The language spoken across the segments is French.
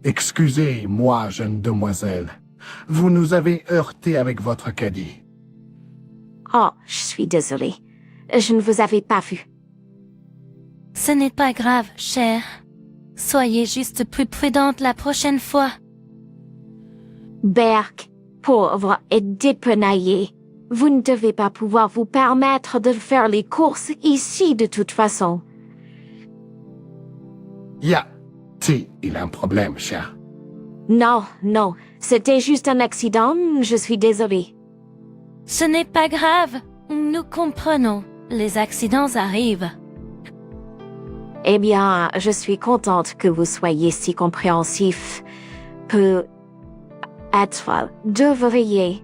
Excusez-moi, jeune demoiselle. Vous nous avez heurté avec votre caddie. Oh, je suis désolée. Je ne vous avais pas vu. Ce n'est pas grave, chère. Soyez juste plus prudente la prochaine fois. Berk, pauvre et dépenaillé. Vous ne devez pas pouvoir vous permettre de faire les courses ici de toute façon. Il a un problème, cher. Non, c'était juste un accident, je suis désolée. Ce n'est pas grave. Nous comprenons. Les accidents arrivent. Eh bien, je suis contente que vous soyez si compréhensif. Peut-être devriez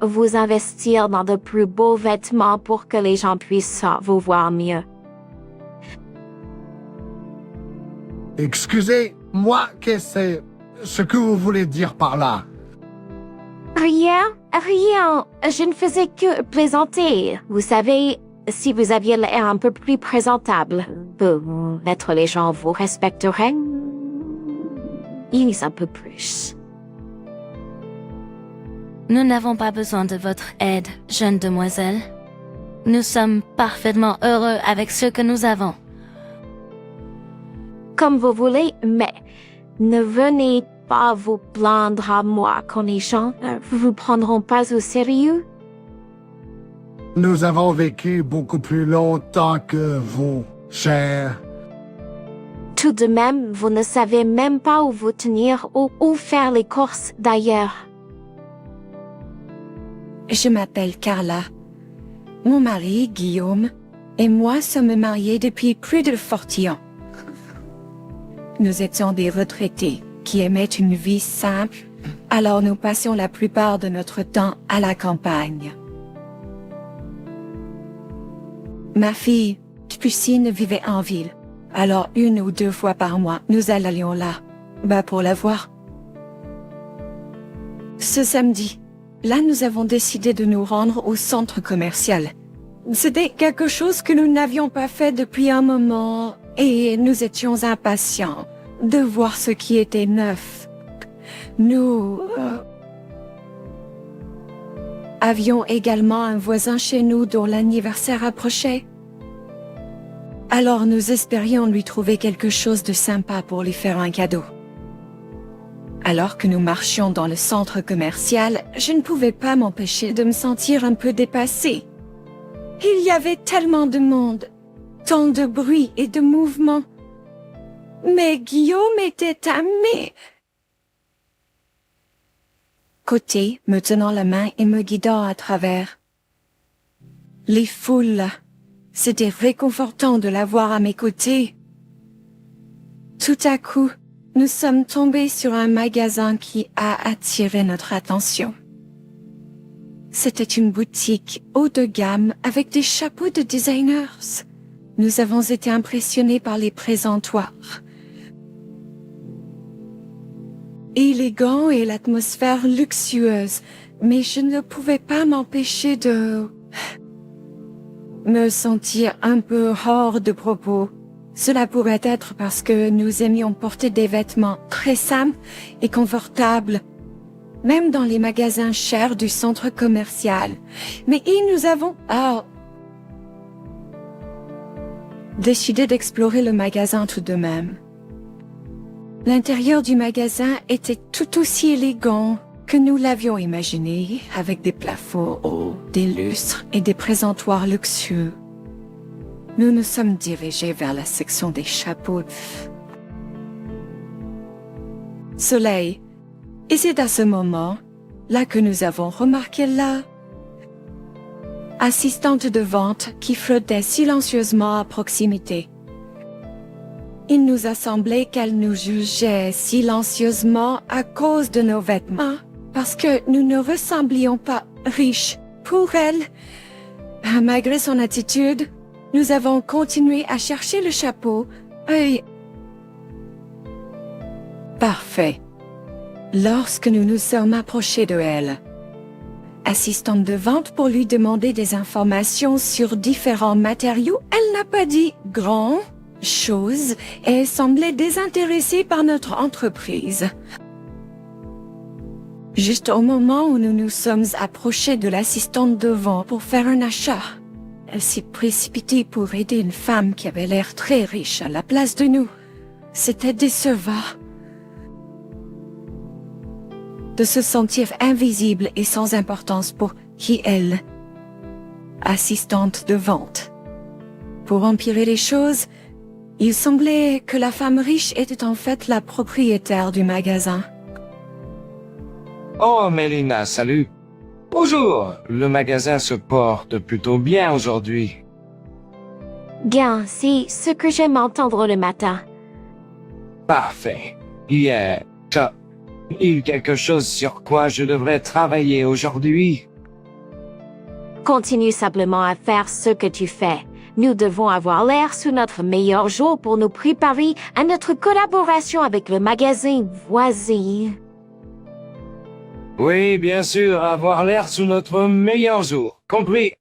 vous investir dans de plus beaux vêtements pour que les gens puissent vous voir mieux. Excusez-moi, qu'est-ce que vous voulez dire par là? Rien. Je ne faisais que plaisanter. Vous savez, si vous aviez l'air un peu plus présentable, peut-être les gens vous respecteraient. Un peu plus. Nous n'avons pas besoin de votre aide, jeune demoiselle. Nous sommes parfaitement heureux avec ce que nous avons. Comme vous voulez, mais ne venez pas vous plaindre à moi quand les gens ne vous prendront pas au sérieux. Nous avons vécu beaucoup plus longtemps que vous, cher. Tout de même, vous ne savez même pas où vous tenir ou où faire les courses d'ailleurs. Je m'appelle Carla. Mon mari, Guillaume, et moi sommes mariés depuis plus de 40 ans. Nous étions des retraités qui aimaient une vie simple, alors nous passions la plupart de notre temps à la campagne. Ma fille, Tpucine, vivait en ville, alors 1 ou 2 fois par mois, nous allions là, pour la voir. Ce samedi, là nous avons décidé de nous rendre au centre commercial. C'était quelque chose que nous n'avions pas fait depuis un moment et nous étions impatients de voir ce qui était neuf. Nous avions également un voisin chez nous dont l'anniversaire approchait. Alors nous espérions lui trouver quelque chose de sympa pour lui faire un cadeau. Alors que nous marchions dans le centre commercial, je ne pouvais pas m'empêcher de me sentir un peu dépassée. Il y avait tellement de monde, tant de bruit et de mouvement. Mais Guillaume était à mes côtés, me tenant la main et me guidant à travers les foules. C'était réconfortant de l'avoir à mes côtés. Tout à coup, nous sommes tombés sur un magasin qui a attiré notre attention. C'était une boutique haut de gamme avec des chapeaux de designers. Nous avons été impressionnés par les présentoirs élégants et l'atmosphère luxueuse, mais je ne pouvais pas m'empêcher de me sentir un peu hors de propos. Cela pourrait être parce que nous aimions porter des vêtements très simples et confortables, même dans les magasins chers du centre commercial. Mais nous avons décidé d'explorer le magasin tout de même. L'intérieur du magasin était tout aussi élégant que nous l'avions imaginé, avec des plafonds hauts, des lustres et des présentoirs luxueux. Nous nous sommes dirigés vers la section des chapeaux de soleil. Et c'est à ce moment-là que nous avons remarqué la assistante de vente qui flottait silencieusement à proximité. Il nous a semblé qu'elle nous jugeait silencieusement à cause de nos vêtements, parce que nous ne ressemblions pas riches. Pour elle, malgré son attitude, nous avons continué à chercher le chapeau. Parfait. Lorsque nous nous sommes approchés de elle, assistante de vente pour lui demander des informations sur différents matériaux, elle n'a pas dit grand choses et semblait désintéressée par notre entreprise. Juste au moment où nous nous sommes approchés de l'assistante de vente pour faire un achat, elle s'est précipitée pour aider une femme qui avait l'air très riche à la place de nous. C'était décevant de se sentir invisible et sans importance pour qui elle, assistante de vente. Pour empirer les choses, il semblait que la femme riche était en fait la propriétaire du magasin. Oh, Mélina, salut. Bonjour. Le magasin se porte plutôt bien aujourd'hui. Bien, c'est ce que j'aime entendre le matin. Parfait. Il y a quelque chose sur quoi je devrais travailler aujourd'hui. Continue simplement à faire ce que tu fais. Nous devons avoir l'air sous notre meilleur jour pour nous préparer à notre collaboration avec le magasin voisin. Oui, bien sûr, avoir l'air sous notre meilleur jour. Compris.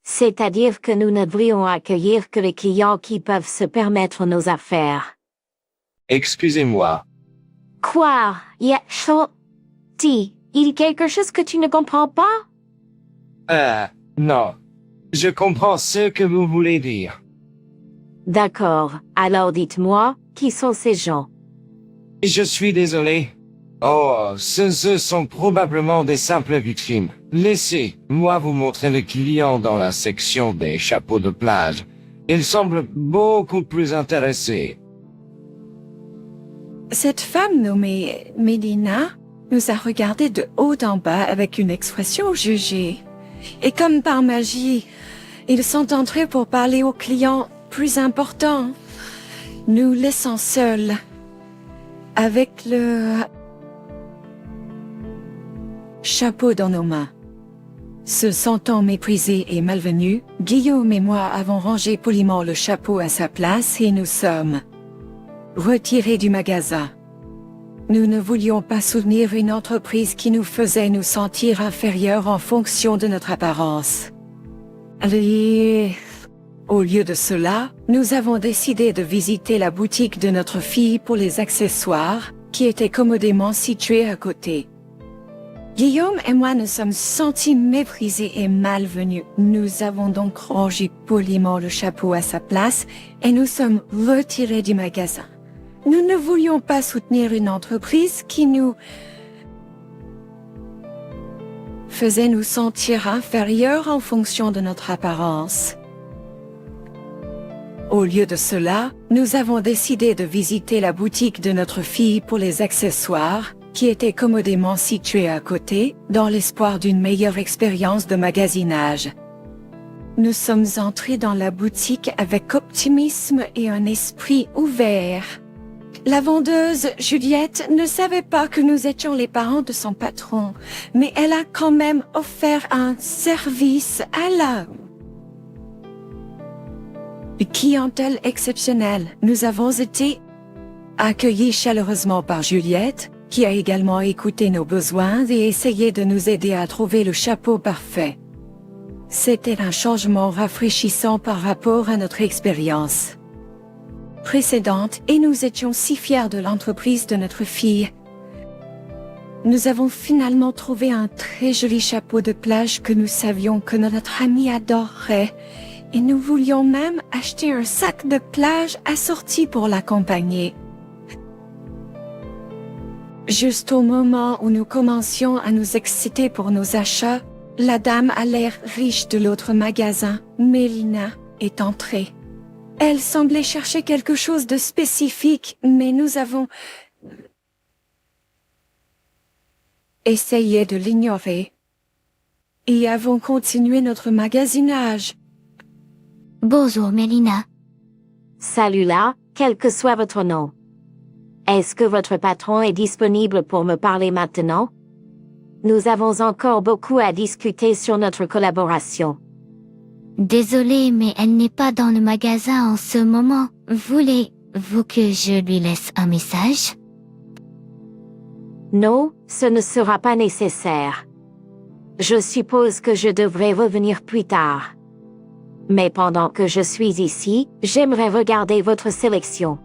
C'est-à-dire que nous ne devrions accueillir que les clients qui peuvent se permettre nos affaires. Excusez-moi. Quoi? Il y a quelque chose que tu ne comprends pas? Non. Je comprends ce que vous voulez dire. D'accord. Alors dites-moi, qui sont ces gens? Je suis désolé. Oh, ce sont probablement des simples victimes. Laissez-moi vous montrer le client dans la section des chapeaux de plage. Il semble beaucoup plus intéressé. Cette femme nommée Mélina nous a regardés de haut en bas avec une expression jugée. Et comme par magie, ils sont entrés pour parler aux clients plus importants, nous laissant seuls avec le chapeau dans nos mains. Se sentant méprisés et malvenus, Guillaume et moi avons rangé poliment le chapeau à sa place et nous sommes retirés du magasin. Nous ne voulions pas soutenir une entreprise qui nous faisait nous sentir inférieurs en fonction de notre apparence. Et au lieu de cela, nous avons décidé de visiter la boutique de notre fille pour les accessoires, qui était commodément située à côté. Guillaume et moi nous sommes sentis méprisés et malvenus. Nous avons donc rangé poliment le chapeau à sa place et nous sommes retirés du magasin. Nous ne voulions pas soutenir une entreprise qui nous faisait nous sentir inférieurs en fonction de notre apparence. Au lieu de cela, nous avons décidé de visiter la boutique de notre fille pour les accessoires, qui était commodément située à côté, dans l'espoir d'une meilleure expérience de magasinage. Nous sommes entrés dans la boutique avec optimisme et un esprit ouvert. La vendeuse, Juliette, ne savait pas que nous étions les parents de son patron, mais elle a quand même offert un service à la clientèle exceptionnelle. Nous avons été accueillis chaleureusement par Juliette, qui a également écouté nos besoins et essayé de nous aider à trouver le chapeau parfait. C'était un changement rafraîchissant par rapport à notre expérience précédente et nous étions si fiers de l'entreprise de notre fille. Nous avons finalement trouvé un très joli chapeau de plage que nous savions que notre ami adorerait et nous voulions même acheter un sac de plage assorti pour l'accompagner. Juste au moment où nous commencions à nous exciter pour nos achats, la dame à l'air riche de l'autre magasin, Mélina, est entrée. Elle semblait chercher quelque chose de spécifique, mais nous avons essayé de l'ignorer et avons continué notre magasinage. Bonjour, Mélina. Salut là, quel que soit votre nom. Est-ce que votre patron est disponible pour me parler maintenant? Nous avons encore beaucoup à discuter sur notre collaboration. Désolée, mais elle n'est pas dans le magasin en ce moment. Voulez-vous que je lui laisse un message? Non, ce ne sera pas nécessaire. Je suppose que je devrais revenir plus tard. Mais pendant que je suis ici, j'aimerais regarder votre sélection.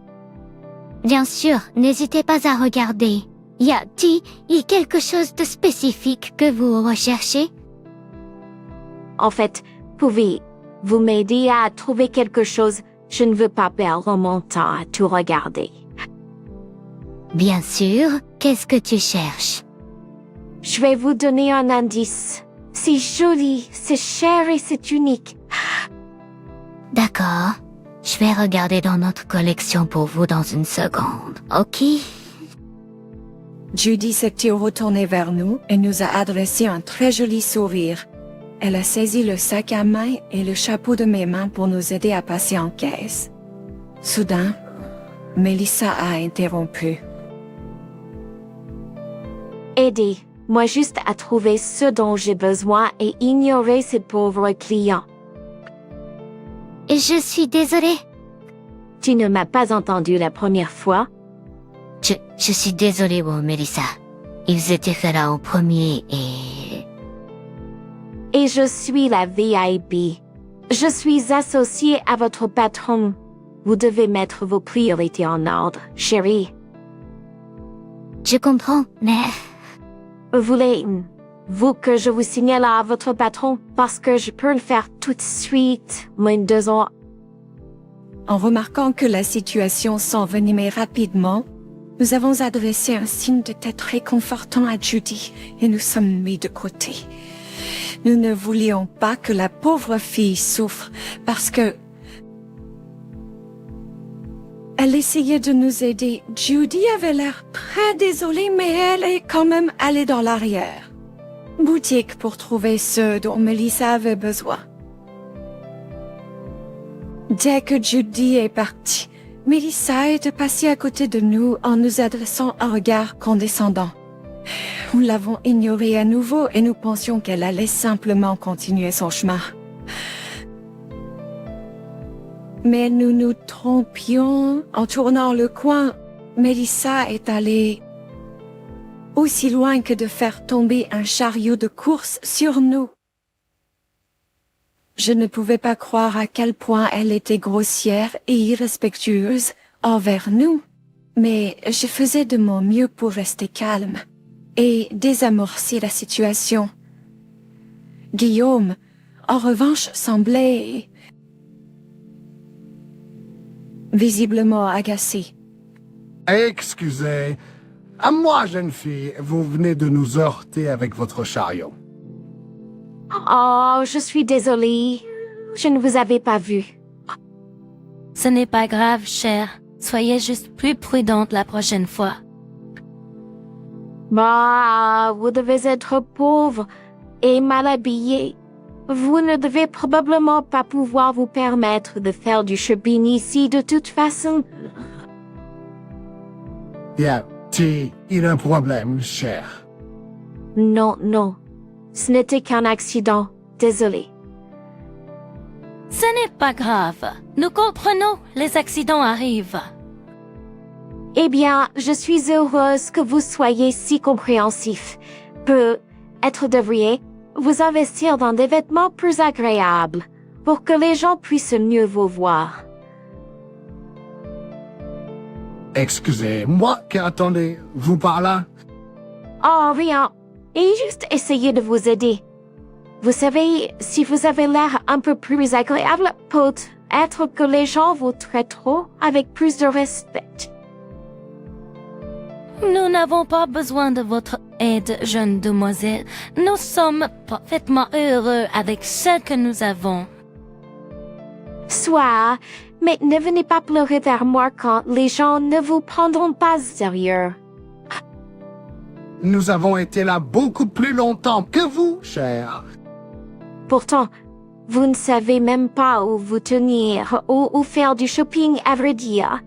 Bien sûr, n'hésitez pas à regarder. Y a-t-il quelque chose de spécifique que vous recherchez? En fait, pouvez-vous m'aider à trouver quelque chose? Je ne veux pas perdre mon temps à tout regarder. Bien sûr, qu'est-ce que tu cherches? Je vais vous donner un indice. C'est joli, c'est cher et c'est unique. D'accord. Je vais regarder dans notre collection pour vous dans une seconde, ok? Judy s'est retournée vers nous et nous a adressé un très joli sourire. Elle a saisi le sac à main et le chapeau de mes mains pour nous aider à passer en caisse. Soudain, Melissa a interrompu. Aidez-moi juste à trouver ce dont j'ai besoin et ignorer ces pauvres clients. Je suis désolée. Tu ne m'as pas entendu la première fois? Je suis désolée, Melissa. Ils étaient faits là en premier et... Et je suis la VIP. Je suis associée à votre patron. Vous devez mettre vos priorités en ordre, chérie. Je comprends, mais... Voulez-vous que je vous signale à votre patron parce que je peux le faire tout de suite, moins de 2 ans. En remarquant que la situation s'envenimait rapidement, nous avons adressé un signe de tête réconfortant à Judy et nous sommes mis de côté. Nous ne voulions pas que la pauvre fille souffre parce que... Elle essayait de nous aider. Judy avait l'air très désolée, mais elle est quand même allée dans l'arrière. Boutique pour trouver ce dont Melissa avait besoin. Dès que Judy est partie, Melissa est passée à côté de nous en nous adressant un regard condescendant. Nous l'avons ignorée à nouveau et nous pensions qu'elle allait simplement continuer son chemin. Mais nous nous trompions en tournant le coin. Melissa est allée aussi loin que de faire tomber un chariot de course sur nous. Je ne pouvais pas croire à quel point elle était grossière et irrespectueuse envers nous, mais je faisais de mon mieux pour rester calme et désamorcer la situation. Guillaume, en revanche, semblait visiblement agacé. Excusez. À moi, jeune fille, vous venez de nous heurter avec votre chariot. Oh, je suis désolée. Je ne vous avais pas vu. Ce n'est pas grave, chère. Soyez juste plus prudente la prochaine fois. Bah, vous devez être pauvre et mal habillé. Vous ne devez probablement pas pouvoir vous permettre de faire du shopping ici de toute façon. Y a-t-il un problème, cher? Non, non. Ce n'était qu'un accident. Désolé. Ce n'est pas grave. Nous comprenons, les accidents arrivent. Eh bien, je suis heureuse que vous soyez si compréhensif. Peut-être devriez-vous investir dans des vêtements plus agréables pour que les gens puissent mieux vous voir. Excusez-moi, qu'entendez-vous par là? Oh, rien. Et juste essayer de vous aider. Vous savez, si vous avez l'air un peu plus agréable, peut-être que les gens vous traiteront avec plus de respect. Nous n'avons pas besoin de votre aide, jeune demoiselle. Nous sommes parfaitement heureux avec ce que nous avons. Soit, mais ne venez pas pleurer vers moi quand les gens ne vous prendront pas sérieux. Nous avons été là beaucoup plus longtemps que vous, cher. Pourtant, vous ne savez même pas où vous tenir ou où faire du shopping, à vrai dire.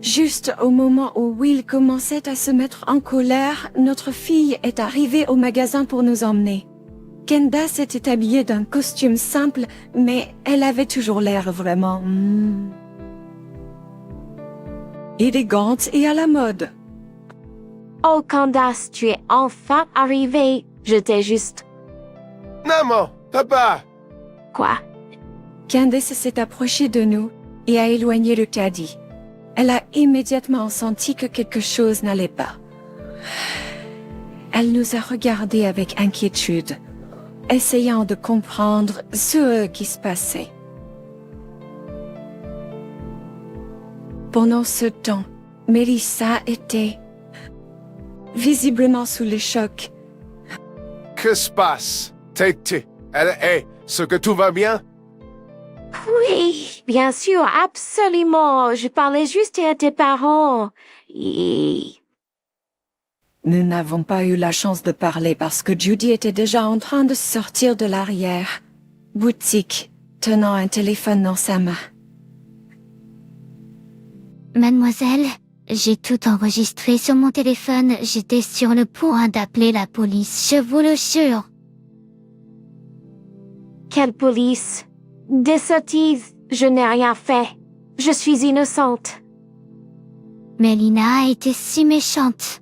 Juste au moment où Will commençait à se mettre en colère, notre fille est arrivée au magasin pour nous emmener. Kenda s'était habillée d'un costume simple, mais elle avait toujours l'air vraiment... élégante et à la mode. Oh, Candace, tu es enfin arrivée. J'étais juste... Maman, papa, Quoi? Candace s'est approchée de nous et a éloigné le caddie. Elle a immédiatement senti que quelque chose n'allait pas. Elle nous a regardés avec inquiétude, essayant de comprendre ce qui se passait. Pendant ce temps, Mélissa était visiblement sous le choc. Que se passe? Est-ce que tout va bien? Oui, bien sûr, absolument. Je parlais juste à tes parents. Et... Nous n'avons pas eu la chance de parler parce que Judy était déjà en train de sortir de l'arrière boutique, tenant un téléphone dans sa main. Mademoiselle, j'ai tout enregistré sur mon téléphone. J'étais sur le point d'appeler la police, je vous le jure. Quelle police? Des sottises. Je n'ai rien fait. Je suis innocente. Mélina a été si méchante.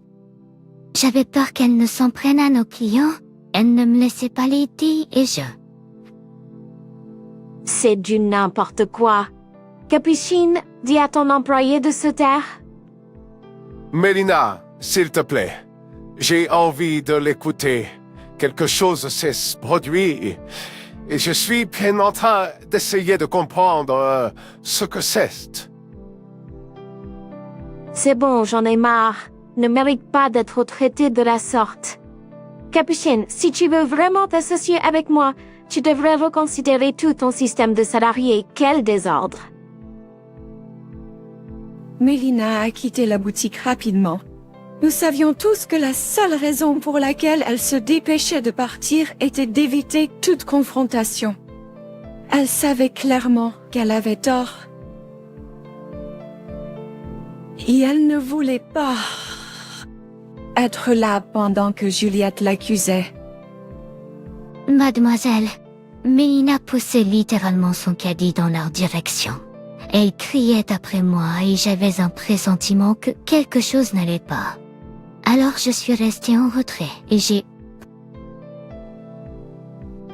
J'avais peur qu'elle ne s'en prenne à nos clients. Elle ne me laissait pas l'aider et je... C'est du n'importe quoi. Capucine, dis à ton employé de se taire. Mélina, s'il te plaît, j'ai envie de l'écouter. Quelque chose s'est produit et je suis bien en train d'essayer de comprendre ce que c'est. C'est bon, j'en ai marre. Ne mérite pas d'être traité de la sorte. Capucine, si tu veux vraiment t'associer avec moi, tu devrais reconsidérer tout ton système de salariés. Quel désordre. Mélina a quitté la boutique rapidement. Nous savions tous que la seule raison pour laquelle elle se dépêchait de partir était d'éviter toute confrontation. Elle savait clairement qu'elle avait tort. Et elle ne voulait pas être là pendant que Juliette l'accusait. Mademoiselle, Mélina poussait littéralement son caddie dans leur direction. Elle criait après moi et j'avais un pressentiment que quelque chose n'allait pas. Alors je suis restée en retrait et j'ai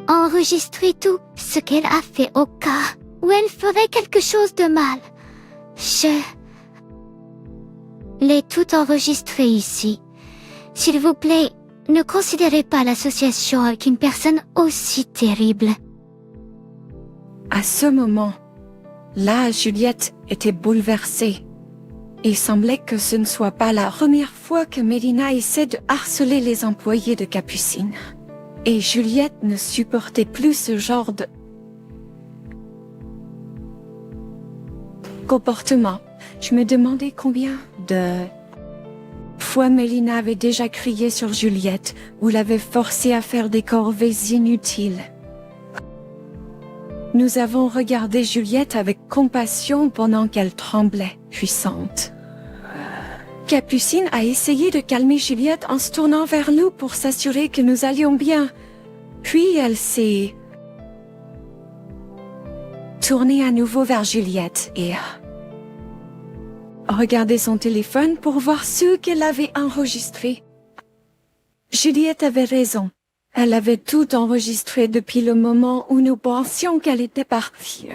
enregistré tout ce qu'elle a fait au cas où elle ferait quelque chose de mal. Je l'ai tout enregistré ici. S'il vous plaît, ne considérez pas l'association avec une personne aussi terrible. À ce moment, là, Juliette était bouleversée. Il semblait que ce ne soit pas la première fois que Mélina essaie de harceler les employés de Capucine. Et Juliette ne supportait plus ce genre de comportement. Je me demandais combien de fois Mélina avait déjà crié sur Juliette ou l'avait forcée à faire des corvées inutiles. Nous avons regardé Juliette avec compassion pendant qu'elle tremblait, puissante. Capucine a essayé de calmer Juliette en se tournant vers nous pour s'assurer que nous allions bien. Puis elle s'est tournée à nouveau vers Juliette et a regardé son téléphone pour voir ce qu'elle avait enregistré. Juliette avait raison. Elle avait tout enregistré depuis le moment où nous pensions qu'elle était partie.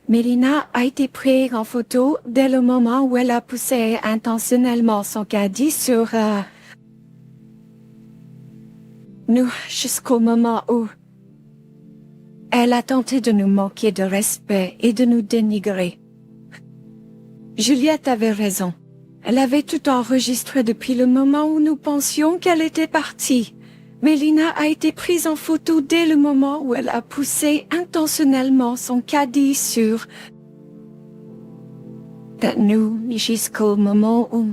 Mélina a été prise en photo dès le moment où elle a poussé intentionnellement son caddie sur nous jusqu'au moment où elle a tenté de nous manquer de respect et de nous dénigrer. Juliette avait raison. Elle avait tout enregistré depuis le moment où nous pensions qu'elle était partie. Mélina a été prise en photo dès le moment où elle a poussé intentionnellement son caddie sur nous jusqu'au moment où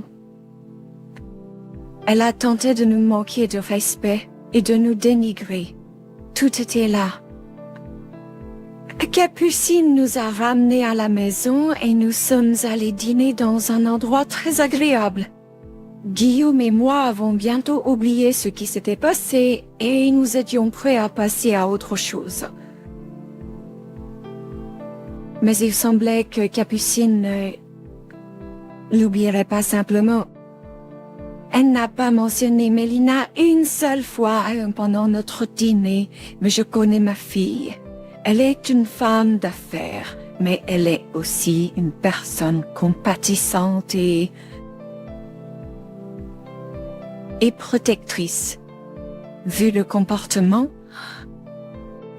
elle a tenté de nous manquer de respect et de nous dénigrer. Tout était là. Capucine nous a ramenés à la maison et nous sommes allés dîner dans un endroit très agréable. Guillaume et moi avons bientôt oublié ce qui s'était passé et nous étions prêts à passer à autre chose. Mais il semblait que Capucine ne l'oublierait pas simplement. Elle n'a pas mentionné Mélina une seule fois pendant notre dîner, mais je connais ma fille. Elle est une femme d'affaires, mais elle est aussi une personne compatissante et protectrice. Vu le comportement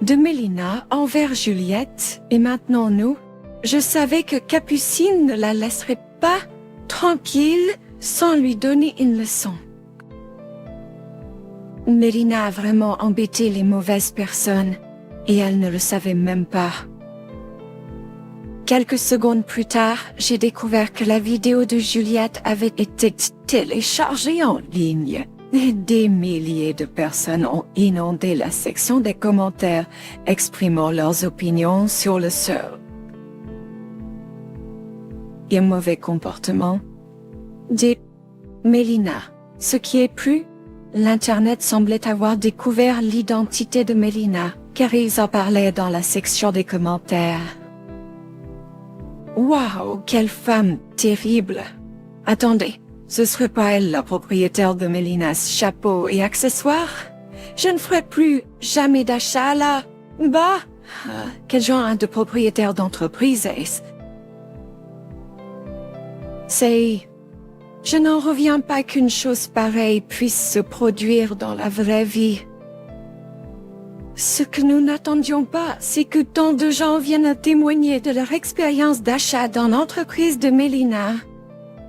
de Mélina envers Juliette et maintenant nous, je savais que Capucine ne la laisserait pas tranquille sans lui donner une leçon. Mélina a vraiment embêté les mauvaises personnes et elle ne le savait même pas. Quelques secondes plus tard, j'ai découvert que la vidéo de Juliette avait été téléchargée en ligne. Des milliers de personnes ont inondé la section des commentaires, exprimant leurs opinions sur le sort et mauvais comportement de Mélina. Ce qui est plus, l'Internet semblait avoir découvert l'identité de Mélina, car ils en parlaient dans la section des commentaires. Waouh, quelle femme terrible! Attendez, ce serait pas elle la propriétaire de Mélinas chapeaux et accessoires? Je ne ferai plus jamais d'achat là. Bah, quel genre de propriétaire d'entreprise est-ce? Je n'en reviens pas qu'une chose pareille puisse se produire dans la vraie vie. Ce que nous n'attendions pas, c'est que tant de gens viennent à témoigner de leur expérience d'achat dans l'entreprise de Mélina.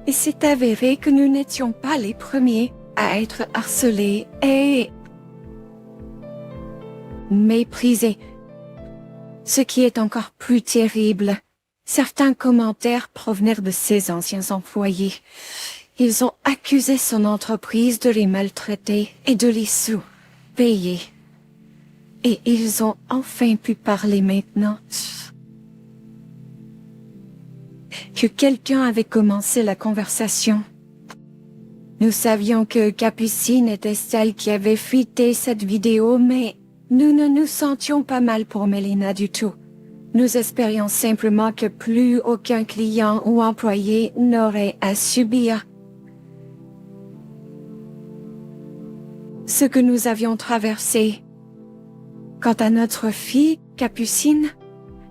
Et c'est avéré que nous n'étions pas les premiers à être harcelés et méprisés. Ce qui est encore plus terrible, certains commentaires provenaient de ses anciens employés. Ils ont accusé son entreprise de les maltraiter et de les sous-payer. Et ils ont enfin pu parler maintenant. Que quelqu'un avait commencé la conversation. Nous savions que Capucine était celle qui avait fuité cette vidéo, mais nous ne nous sentions pas mal pour Mélina du tout. Nous espérions simplement que plus aucun client ou employé n'aurait à subir ce que nous avions traversé. Quant à notre fille, Capucine,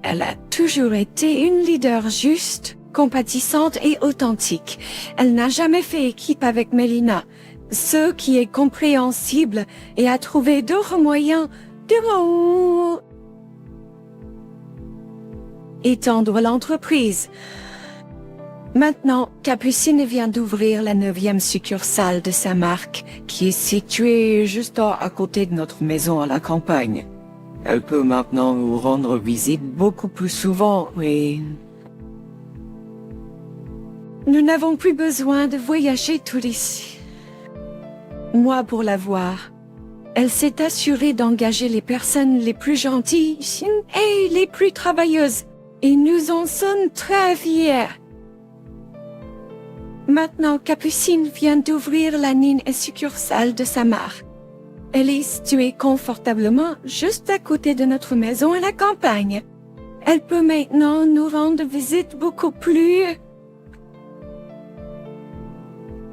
elle a toujours été une leader juste, compatissante et authentique. Elle n'a jamais fait équipe avec Mélina, ce qui est compréhensible, et a trouvé d'autres moyens de étendre l'entreprise. Maintenant, Capucine vient d'ouvrir la 9e succursale de sa marque, qui est située juste à côté de notre maison à la campagne. Elle peut maintenant nous rendre visite beaucoup plus souvent et nous n'avons plus besoin de voyager tous ici. Moi, pour la voir, elle s'est assurée d'engager les personnes les plus gentilles et les plus travailleuses. Et nous en sommes très fiers. Maintenant, Capucine vient d'ouvrir la 9e succursale de sa marque. Elle est située confortablement juste à côté de notre maison à la campagne. Elle peut maintenant nous rendre visite beaucoup plus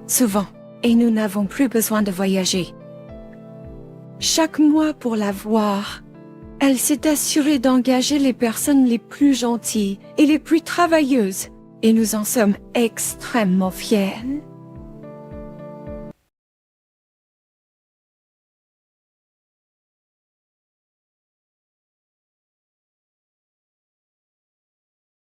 souvent, et nous n'avons plus besoin de voyager. Chaque mois pour la voir, elle s'est assurée d'engager les personnes les plus gentilles et les plus travailleuses, et nous en sommes extrêmement fiers.